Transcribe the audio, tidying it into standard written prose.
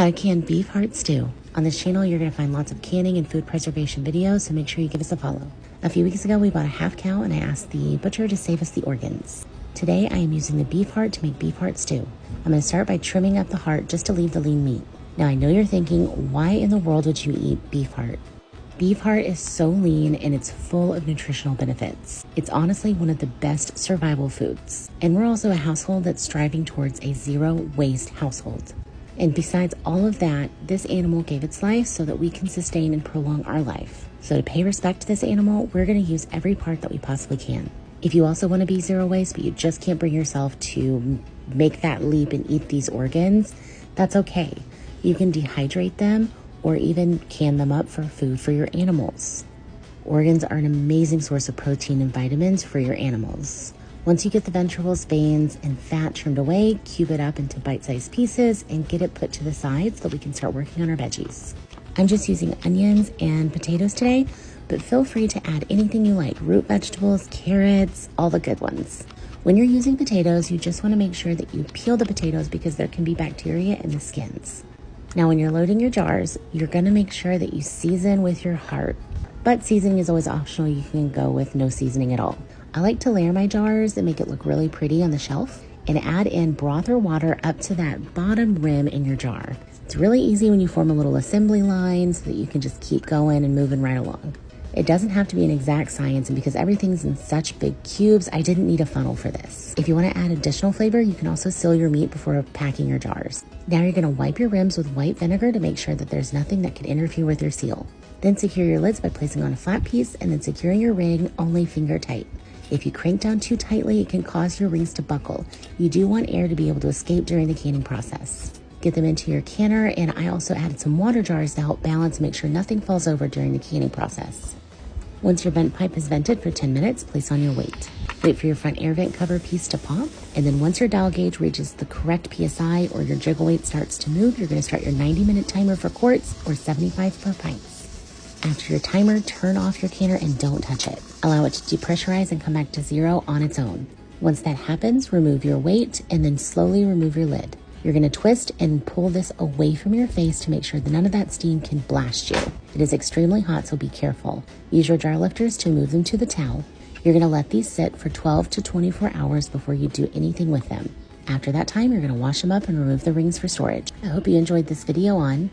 How to can beef heart stew. On this channel, you're going to find lots of canning and food preservation videos, so make sure you give us a follow. A few weeks ago, we bought a half cow and I asked the butcher to save us the organs. Today, I am using the beef heart to make beef heart stew. I'm going to start by trimming up the heart just to leave the lean meat. Now, I know you're thinking, why in the world would you eat beef heart? Beef heart is so lean and it's full of nutritional benefits. It's honestly one of the best survival foods. And we're also a household that's striving towards a zero waste household. And besides all of that, this animal gave its life so that we can sustain and prolong our life. So to pay respect to this animal, we're going to use every part that we possibly can. If you also want to be zero waste, but you just can't bring yourself to make that leap and eat these organs, that's okay. You can dehydrate them or even can them up for food for your animals. Organs are an amazing source of protein and vitamins for your animals. Once you get the ventricles, veins, and fat trimmed away, cube it up into bite-sized pieces and get it put to the side so that we can start working on our veggies. I'm just using onions and potatoes today, but feel free to add anything you like, root vegetables, carrots, all the good ones. When you're using potatoes, you just want to make sure that you peel the potatoes because there can be bacteria in the skins. Now, when you're loading your jars, you're going to make sure that you season with your heart, but seasoning is always optional. You can go with no seasoning at all. I like to layer my jars and make it look really pretty on the shelf and add in broth or water up to that bottom rim in your jar. It's really easy when you form a little assembly line so that you can just keep going and moving right along. It doesn't have to be an exact science, and because everything's in such big cubes, I didn't need a funnel for this. If you want to add additional flavor, you can also seal your meat before packing your jars. Now you're going to wipe your rims with white vinegar to make sure that there's nothing that can interfere with your seal. Then secure your lids by placing on a flat piece and then securing your ring only finger tight. If you crank down too tightly, it can cause your rings to buckle. You do want air to be able to escape during the canning process. Get them into your canner, and I also added some water jars to help balance and make sure nothing falls over during the canning process. Once your vent pipe is vented for 10 minutes, place on your weight. Wait for your front air vent cover piece to pop, and then once your dial gauge reaches the correct PSI or your jiggle weight starts to move, you're going to start your 90-minute timer for quarts or 75 per pint. After your timer, turn off your canner and don't touch it. Allow it to depressurize and come back to zero on its own. Once that happens, remove your weight and then slowly remove your lid. You're going to twist and pull this away from your face to make sure that none of that steam can blast you. It is extremely hot, so be careful. Use your jar lifters to move them to the towel. You're going to let these sit for 12 to 24 hours before you do anything with them. After that time, you're going to wash them up and remove the rings for storage. I hope you enjoyed this video on